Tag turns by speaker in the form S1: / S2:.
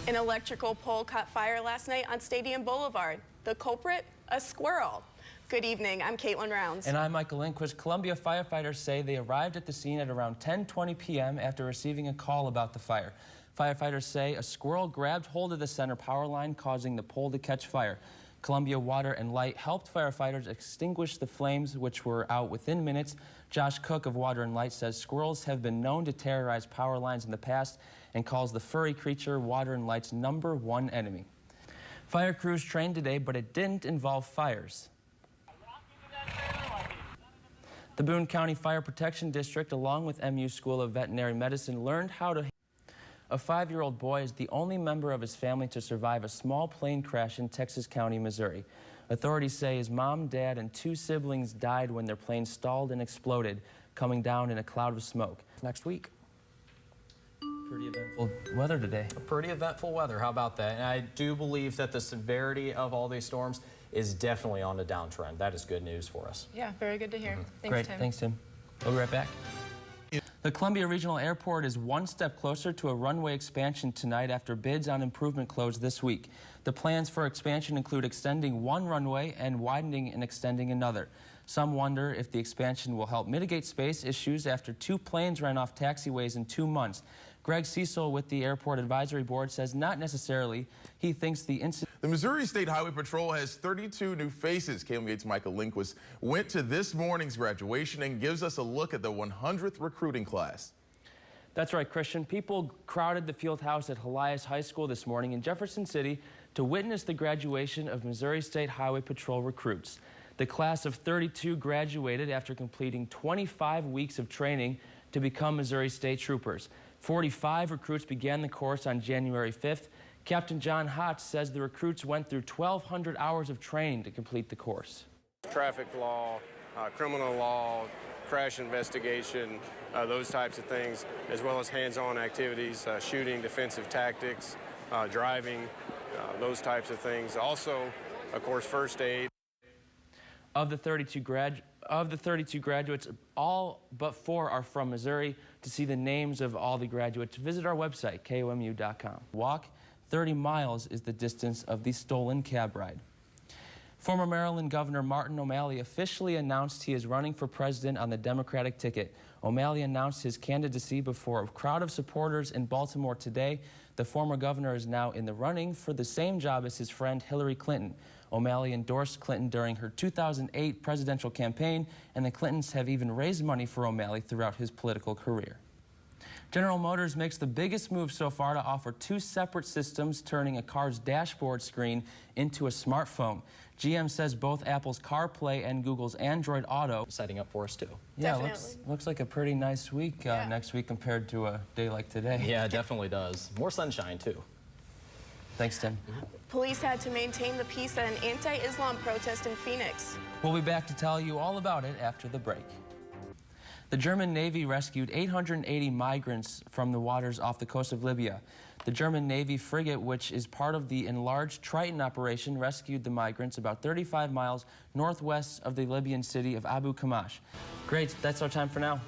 S1: An electrical pole caught fire last night on Stadium Boulevard. The culprit, a squirrel. Good evening, I'm Caitlin Rounds.
S2: And I'm Michael Lindquist. Columbia firefighters say they arrived at the scene at around 10:20 p.m. after receiving a call about the fire. Firefighters say a squirrel grabbed hold of the center power line, causing the pole to catch fire. Columbia Water and Light helped firefighters extinguish the flames, which were out within minutes. Josh Cook of Water and Light says squirrels have been known to terrorize power lines in the past and calls the furry creature Water and Light's #1 enemy. Fire crews trained today, but it didn't involve fires. The Boone County Fire Protection District, along with MU School of Veterinary Medicine, learned how to... A 5-year-old boy is the only member of his family to survive a small plane crash in Texas County, Missouri. Authorities say his mom, dad, and 2 siblings died when their plane stalled and exploded, coming down in a cloud of smoke. Next week. Pretty eventful weather today.
S3: Pretty eventful weather, how about that? And I do believe that the severity of all these storms is definitely on the downtrend. That is good news for us.
S1: Yeah, very good to hear. Thanks,
S2: Great,
S1: Tim.
S2: thanks, Tim. We'll be right back. The Columbia Regional Airport is one step closer to a runway expansion tonight after bids on improvement closed this week. The plans for expansion include extending one runway and widening and extending another. Some wonder if the expansion will help mitigate space issues after 2 planes ran off taxiways in 2 months. Greg Cecil with the Airport Advisory Board says not necessarily. He thinks the incident...
S4: The Missouri State Highway Patrol has 32 new faces. KMU's Michael Lindquist went to this morning's graduation and gives us a look at the 100th recruiting class.
S2: That's right, Christian. People crowded the field house at Helias High School this morning in Jefferson City to witness the graduation of Missouri State Highway Patrol recruits. The class of 32 graduated after completing 25 weeks of training to become Missouri State Troopers. 45 recruits began the course on January 5th. Captain John Hotz says the recruits went through 1,200 hours of training to complete the course.
S5: Traffic law, criminal law, crash investigation, those types of things, as well as hands-on activities, shooting, defensive tactics, driving, those types of things. Also, of course, first aid.
S2: Of the 32 graduates, all but 4 are from Missouri. To see the names of all the graduates, visit our website, komu.com. Walk 30 miles is the distance of the stolen cab ride. Former Maryland Governor Martin O'Malley officially announced he is running for president on the Democratic ticket. O'Malley announced his candidacy before a crowd of supporters in Baltimore today. The former governor is now in the running for the same job as his friend Hillary Clinton. O'Malley endorsed Clinton during her 2008 presidential campaign, and the Clintons have even raised money for O'Malley throughout his political career. General Motors makes the biggest move so far to offer 2 separate systems, turning a car's dashboard screen into a smartphone. GM says both Apple's CarPlay and Google's Android Auto
S3: Setting up for us, too.
S2: Yeah, looks like a pretty nice week next week compared to a day like today.
S3: Yeah, it definitely does. More sunshine, too.
S2: Thanks, Tim.
S1: Police had to maintain the peace at an anti-Islam protest in Phoenix.
S2: We'll be back to tell you all about it after the break. The German Navy rescued 880 migrants from the waters off the coast of Libya. The German Navy frigate, which is part of the enlarged Triton operation, rescued the migrants about 35 miles northwest of the Libyan city of Abu Kamash. Great, that's our time for now.